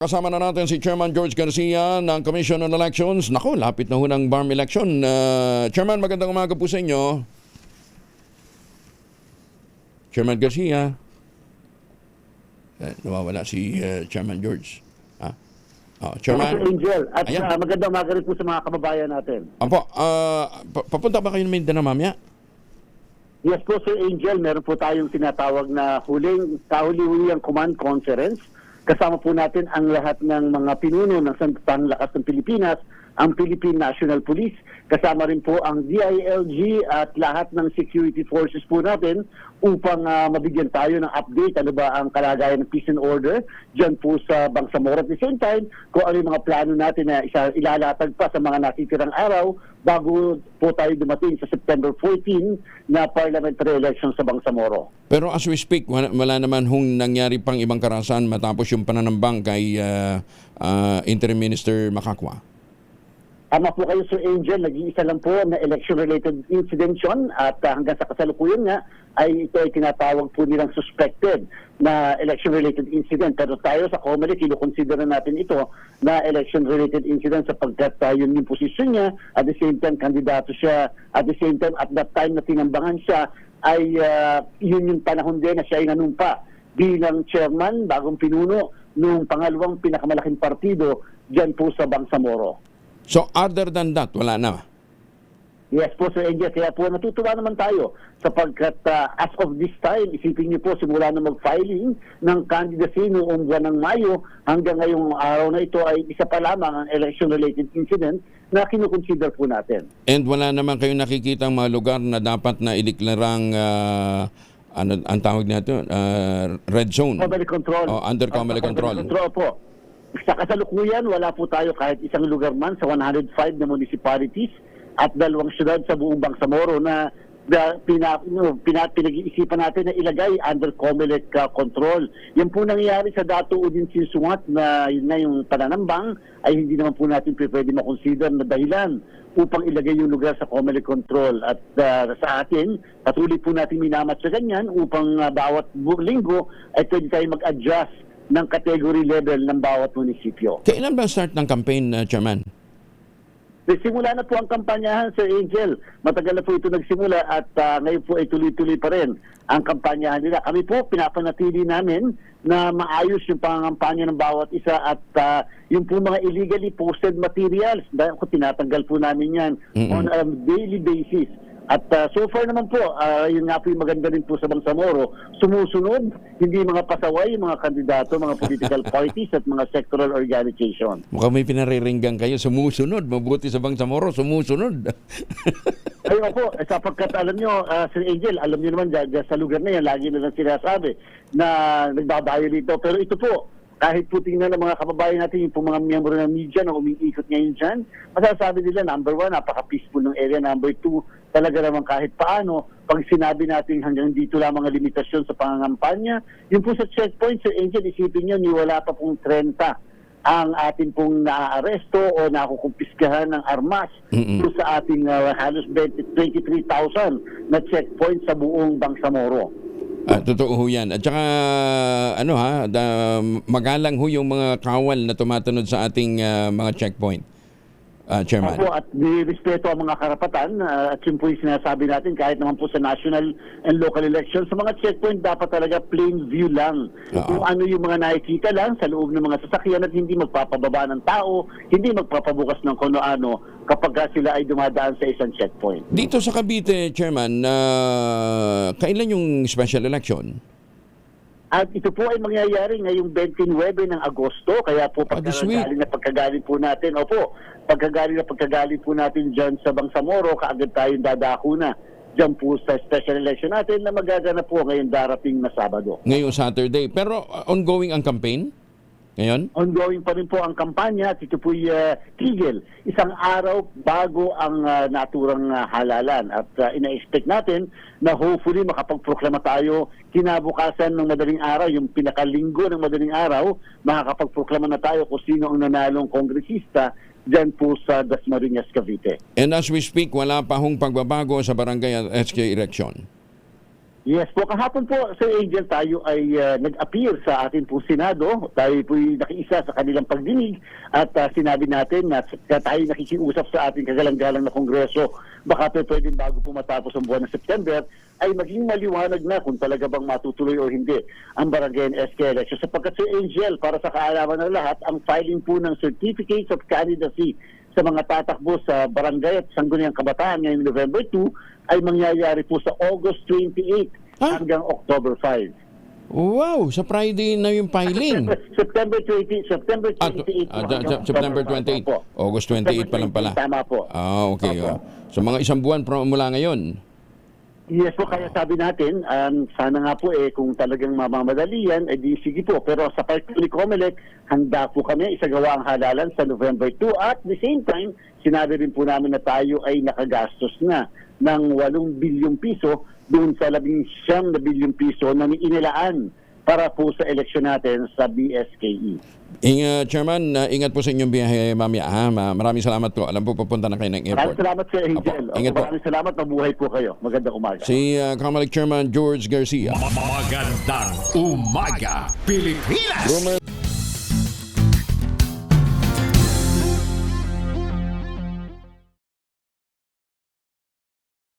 Kasama na natin si Chairman George Garcia ng Commission on Elections. Naku, lapit na ho ng BARM election. Chairman, magandang umaga po sa inyo. Chairman Garcia. Nawawala si Chairman George. Chairman. Sir Angel, at magandang umaga rin po sa mga kababayan natin. Apo, papunta ba kayo ng Mindanao mamaya? Yes po, Sir Angel, meron po tayong tinatawag na kahuli-huliang command conference. Kasama po natin ang lahat ng mga pinuno ng Sandatang Lakas ng Pilipinas, ang Philippine National Police, kasama rin po ang DILG at lahat ng security forces po natin upang mabigyan tayo ng update ano ba ang kalagayan ng peace and order dyan po sa Bangsamoro. At the same time, kung ano yung mga plano natin na ilalatag pa sa mga natitirang araw bago po tayo dumating sa September 14 na parliamentary election sa Bangsamoro. Pero as we speak, wala naman hong nangyari pang ibang karahasan matapos yung pananambang kay Interim Minister Makakwa. Tama po kayo, Sir Angel. Nag-iisa lang po na election-related incident yun at hanggang sa kasalukuyan nga ay ito ay tinatawag po nilang suspected na election-related incident. Pero tayo sa COMELEC, kinukonsider natin ito na election-related incident sapagkat yun yung posisyon niya. At the same time, kandidato siya. At the same time, at that time na tinambangan siya, ay yun yung panahon din na siya ay nanumpa bilang chairman, bagong pinuno, nung pangalawang pinakamalaking partido dyan po sa Bangsamoro. So other than that, wala na? Yes po, Sir Angel. Kaya po natutuwa naman tayo sapagkat as of this time, isipin niyo po simula na mag-filing ng candidacy noong buwan ng Mayo hanggang ngayong araw na ito ay isa pa lamang ang election-related incident na kinukonsider po natin. And wala naman kayong nakikita ang mga lugar na dapat na ideklarang ang tawag nito, red zone? COMELEC control. Under COMELEC control. Control po. Sa kasalukuyan, wala po tayo kahit isang lugar man sa 105 na municipalities at 2 syudad sa buong Bangsamoro na pinag-iisipan natin na ilagay under COMELEC control. Yan po nangyayari sa Dato Udin Sinsungat na yun na yung pananambang ay hindi naman po natin pwede makonsider na dahilan upang ilagay yung lugar sa COMELEC control. At sa atin, patuloy po natin minamat sa ganyan upang bawat linggo ay pwede tayo mag-adjust ng category level ng bawat munisipyo. Kailan ba start ng campaign, Chairman? Nagsimula na po ang kampanyahan, Sir Angel. Matagal na po ito nagsimula at ngayon po ay tuloy-tuloy pa rin ang kampanyahan nila. Kami po, pinapanatili namin na maayos yung pangangampanya ng bawat isa at yung po mga illegally posted materials, dahil ko tinatanggal po namin yan on a daily basis. At so far naman po, yun nga po yung maganda rin po sa Bangsamoro, sumusunod, hindi mga pasaway, mga kandidato, mga political parties at mga sectoral organization. Mukhang may pinariringgan kayo, sumusunod. Mabuti sa Bangsamoro, sumusunod. Ayun po, sapagkat alam nyo, Sir Angel, alam nyo naman dyan sa lugar na yan, lagi na lang sinasabi na nagbabayo dito. Pero ito po, kahit po tingnan ng mga kababayan natin, yung po mga miyembro ng media na umiikot ngayon dyan, masasabi nila, number 1, napaka-peaceful ng area. Number 2, talaga naman kahit paano, pag sinabi natin hanggang dito lang mga limitasyon sa pangangampanya, yung po sa checkpoint, Sir Angel, isipin nyo, ni wala pa pong 30 ang atin pong naaaresto o nakukumpiskahan ng armas sa ating halos 23,000 na checkpoint sa buong Bangsamoro. Totoo ho yan. At saka, magalang ho yung mga kawal na tumatunod sa ating mga checkpoint, Chairman. Opo, at nirespeto ang mga karapatan at yun po yung sinasabi natin kahit naman po sa national and local elections. Sa mga checkpoint, dapat talaga plain view lang. Kung ano yung mga nakikita lang sa loob ng mga sasakyan at hindi magpapababa ng tao, hindi magpapabukas ng kung ano kapag sila ay dumadaan sa isang checkpoint. Dito sa Cavite, Chairman, kailan yung special election? At ito po ay mangyayari ngayong 29 ng Agosto, kaya po pagkagaling po natin, pagkagaling po natin dyan sa Bangsamoro, kaagad tayong dadako na dyan po sa special election natin na magaganap po ngayong darating na Sabado. Ngayong Saturday. Pero ongoing ang campaign? Ngayon? Ongoing pa rin po ang kampanya at ito po'y tigil. Isang araw bago ang naturang halalan. At ina-expect natin na hopefully makapagproklama tayo kinabukasan ng madaling araw, yung pinakalinggo ng madaling araw, makakapagproklama na tayo kung sino ang nanalong kongresista dyan po sa Dasmariñas, Cavite. And as we speak, wala pa hong pagbabago sa barangay at SK election? Yes po, kahapon po Sir Angel, tayo ay nag-appear sa ating po Senado. Tayo po nakiisa sa kanilang pagdinig at sinabi natin na tayo nakikiusap sa ating kagalang-galang na Kongreso. Baka pwedeng bago po matapos ang buwan ng September ay maging maliwanag na kung talaga bang matutuloy o hindi ang Barangay SK election. Sapagkat Sir Angel, para sa kaalaman ng lahat, ang filing po ng Certificates of Candidacy sa mga tatakbo sa barangay at sangguniang kabataan ngayong November 2 ay mangyayari po sa August 28 hanggang October 5. Wow, sa Friday na yung filing. September 28 September 28. po. August 28 pa lang pala. Tama po. Okay. Opo. So mga isang buwan mula ngayon. Yes po, kaya sabi natin, sana nga po kung talagang mamamadali yan, di sige po. Pero sa part ni Comelec, handa po kami isagawa ang halalan sa November 2. At the same time, sinabi rin po namin na tayo ay nakagastos na ng 8 bilyong piso doon sa 19 bilyong piso na inilaan para po sa eleksyon natin sa BSKE. Chairman, ingat po sa inyong biyahe mamaya. Maraming salamat po. Alam po, papunta na kayo ng airport. Maraming salamat Sir Angel. Ingat po. Maraming salamat. Mabuhay po kayo. Magandang umaga. Si Comelec Chairman George Garcia. Magandang umaga, Pilipinas! Rumor